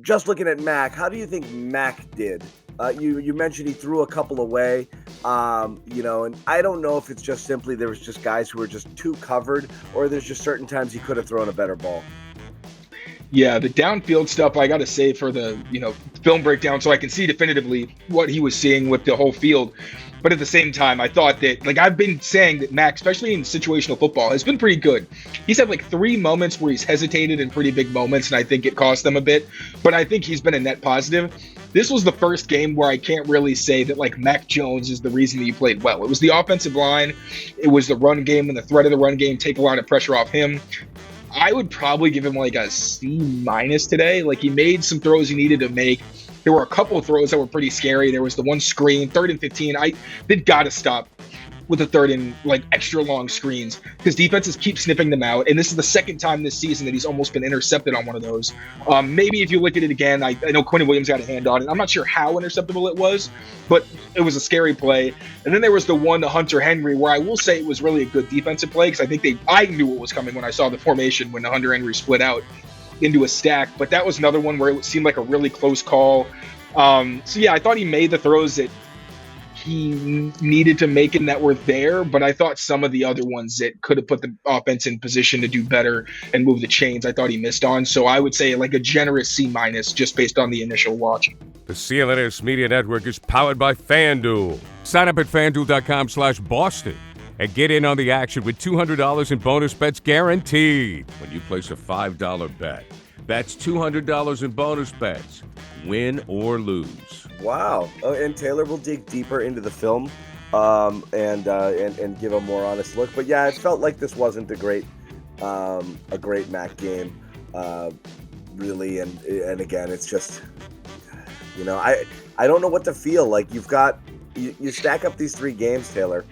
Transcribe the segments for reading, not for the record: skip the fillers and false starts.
just looking at Mac, how do you think Mac did? You mentioned he threw a couple away, and I don't know if it's just simply there was just guys who were just too covered, or there's just certain times he could have thrown a better ball. Yeah, the downfield stuff I got to say for the film breakdown, so I can see definitively what he was seeing with the whole field. But at the same time, I thought that, I've been saying that Mac, especially in situational football, has been pretty good. He's had 3 moments where he's hesitated in pretty big moments, and I think it cost them a bit. But I think he's been a net positive. This was the first game where I can't really say that Mac Jones is the reason that he played well. It was the offensive line, it was the run game, and the threat of the run game take a lot of pressure off him. I would probably give him a C- today. He made some throws he needed to make. There were a couple of throws that were pretty scary. There was the one screen, 3rd and 15. They've got to stop with the 3rd and extra long screens because defenses keep sniffing them out. And this is the second time this season that he's almost been intercepted on one of those. Maybe if you look at it again, I know Quinn Williams got a hand on it. I'm not sure how interceptable it was, but it was a scary play. And then there was the one to Hunter Henry where I will say it was really a good defensive play because I knew what was coming when I saw the formation when Hunter Henry split out into a stack. But that was another one where it seemed like a really close call. So yeah, I thought he made the throws that he needed to make and that were there, but I thought some of the other ones that could have put the offense in position to do better and move the chains, I thought he missed on. So I would say a generous C- just based on the initial watch. The CLNS Media Network is powered by FanDuel. Sign up at FanDuel.com/Boston and get in on the action with $200 in bonus bets guaranteed when you place a $5 bet. That's $200 in bonus bets, win or lose. Wow. And Taylor will dig deeper into the film and give a more honest look. But yeah, it felt like this wasn't a great Mac game, really. And again, it's just, I don't know what to feel. You stack up these 3 games, Taylor.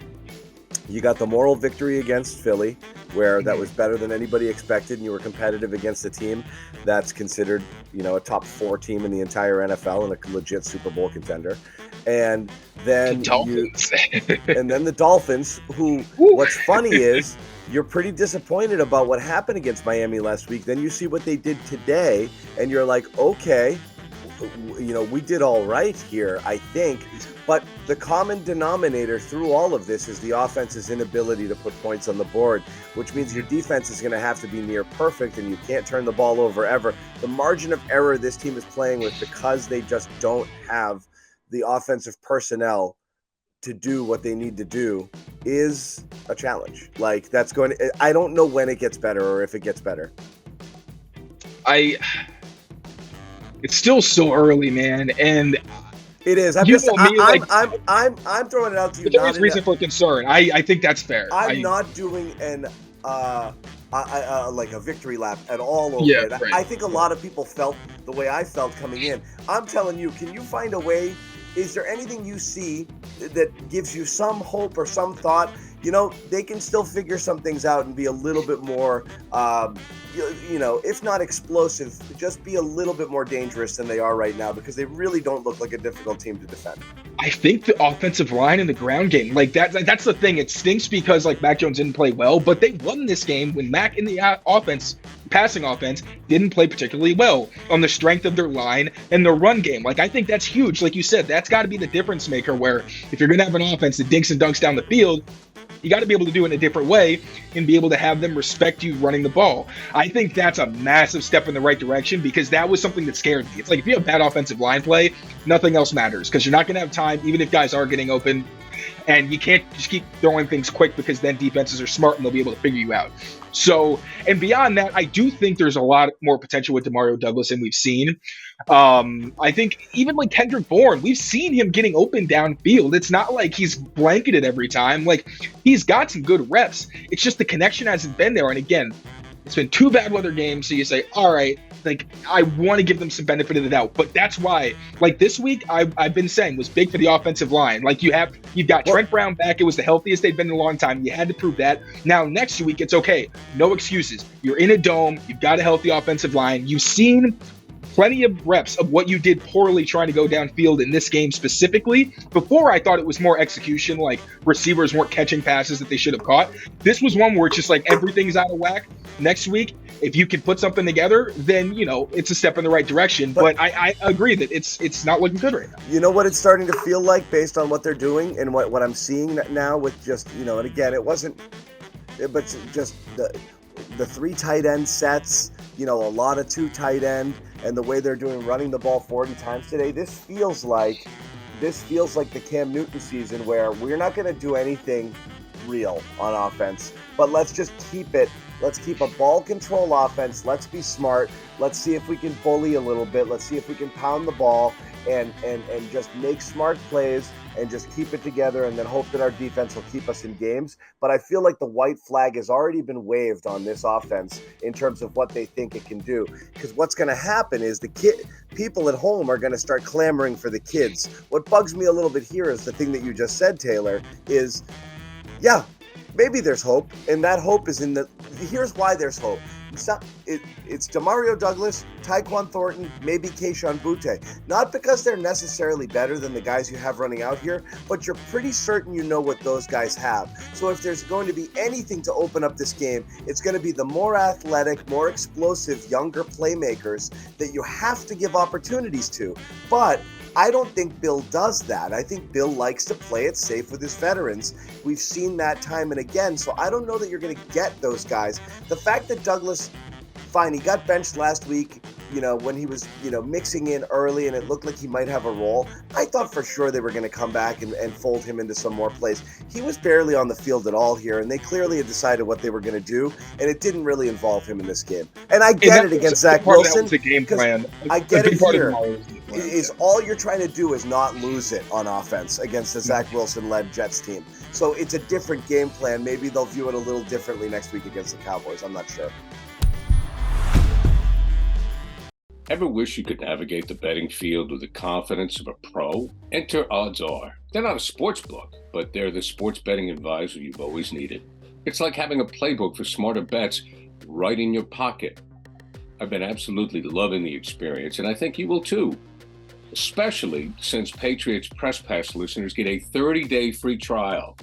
You got the moral victory against Philly, where that was better than anybody expected, and you were competitive against a team that's considered, a top 4 team in the entire NFL and a legit Super Bowl contender. And then the Dolphins, who, what's funny is, you're pretty disappointed about what happened against Miami last week. Then you see what they did today, and you're like, okay, we did all right here, I think. But the common denominator through all of this is the offense's inability to put points on the board, which means your defense is going to have to be near perfect, and you can't turn the ball over ever. The margin of error this team is playing with, because they just don't have the offensive personnel to do what they need to do, is a challenge. I don't know when it gets better or if it gets better. It's still so early, man, and it is. I'm throwing it out to you. There is reason for concern. I think that's fair. I'm not doing a victory lap at all over it. Right. I think a lot of people felt the way I felt coming in. I'm telling you, can you find a way? Is there anything you see that gives you some hope or some thought? They can still figure some things out and be a little bit more, if not explosive, just be a little bit more dangerous than they are right now, because they really don't look like a difficult team to defend. I think the offensive line and the ground game, that's the thing. It stinks because Mac Jones didn't play well, but they won this game when Mac in the passing offense didn't play particularly well on the strength of their line and their run game. I think that's huge. Like you said, that's got to be the difference maker, where if you're going to have an offense that dinks and dunks down the field, you got to be able to do it in a different way and be able to have them respect you running the ball. I think that's a massive step in the right direction, because that was something that scared me. It's if you have bad offensive line play, nothing else matters, because you're not going to have time, even if guys are getting open. And you can't just keep throwing things quick, because then defenses are smart and they'll be able to figure you out. So, and beyond that, I do think there's a lot more potential with Demario Douglas than we've seen. I think even Kendrick Bourne, we've seen him getting open downfield. It's not like he's blanketed every time. He's got some good reps. It's just the connection hasn't been there. And again, it's been 2 bad weather games, so you say, all right, I want to give them some benefit of the doubt. But that's why, this week, I've been saying was big for the offensive line. You've got Trent Brown back. It was the healthiest they've been in a long time. You had to prove that. Now, next week, it's okay. No excuses. You're in a dome. You've got a healthy offensive line. You've seen plenty of reps of what you did poorly trying to go downfield in this game specifically. Before, I thought it was more execution, like receivers weren't catching passes that they should have caught. This was one where it's just like everything's out of whack. Next week, if you can put something together, then, you know, it's a step in the right direction. But I agree that it's not looking good right now. You know what it's starting to feel like based on what they're doing and what I'm seeing now with just, you know, and again, it wasn't, but just the 3 tight end sets, you know, a lot of 2 tight end, and the way they're running the ball 40 times today. This feels like the Cam Newton season where we're not going to do anything real on offense, but let's just keep it. Let's keep a ball control offense. Let's be smart. Let's see if we can bully a little bit. Let's see if we can pound the ball and just make smart plays and just keep it together, and then hope that our defense will keep us in games. But I feel like the white flag has already been waved on this offense in terms of what they think it can do. Because what's going to happen is people at home are going to start clamoring for the kids. What bugs me a little bit here is the thing that you just said, Taylor, is, yeah, maybe there's hope, and that hope is here's why there's hope. It's Demario Douglas, Tyquan Thornton, maybe Kayshon Boutte. Not because they're necessarily better than the guys you have running out here, but you're pretty certain you know what those guys have. So if there's going to be anything to open up this game, it's going to be the more athletic, more explosive, younger playmakers that you have to give opportunities to. But I don't think Bill does that. I think Bill likes to play it safe with his veterans. We've seen that time and again, so I don't know that you're going to get those guys. The fact that Douglas, fine, he got benched last week, you know, when he was, you know, mixing in early and it looked like he might have a role. I thought for sure they were going to come back and fold him into some more plays. He was barely on the field at all here, and they clearly had decided what they were going to do, and it didn't really involve him in this game. And I get it against Zach Wilson. That was the game plan. I get it here. Is all you're trying to do is not lose it on offense against the Zach Wilson-led Jets team. So it's a different game plan. Maybe they'll view it a little differently next week against the Cowboys. I'm not sure. Ever wish you could navigate the betting field with the confidence of a pro? Enter Odds Are. They're not a sports book, but they're the sports betting advisor you've always needed. It's like having a playbook for smarter bets right in your pocket. I've been absolutely loving the experience, and I think you will too. Especially since Patriots Press Pass listeners get a 30-day free trial.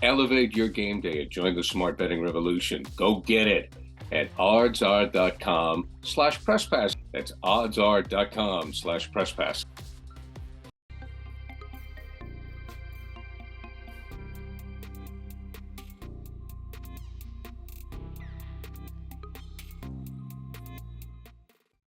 Elevate your game day and join the smart betting revolution. Go get it at oddsr.com/presspass. That's oddsr.com/presspass.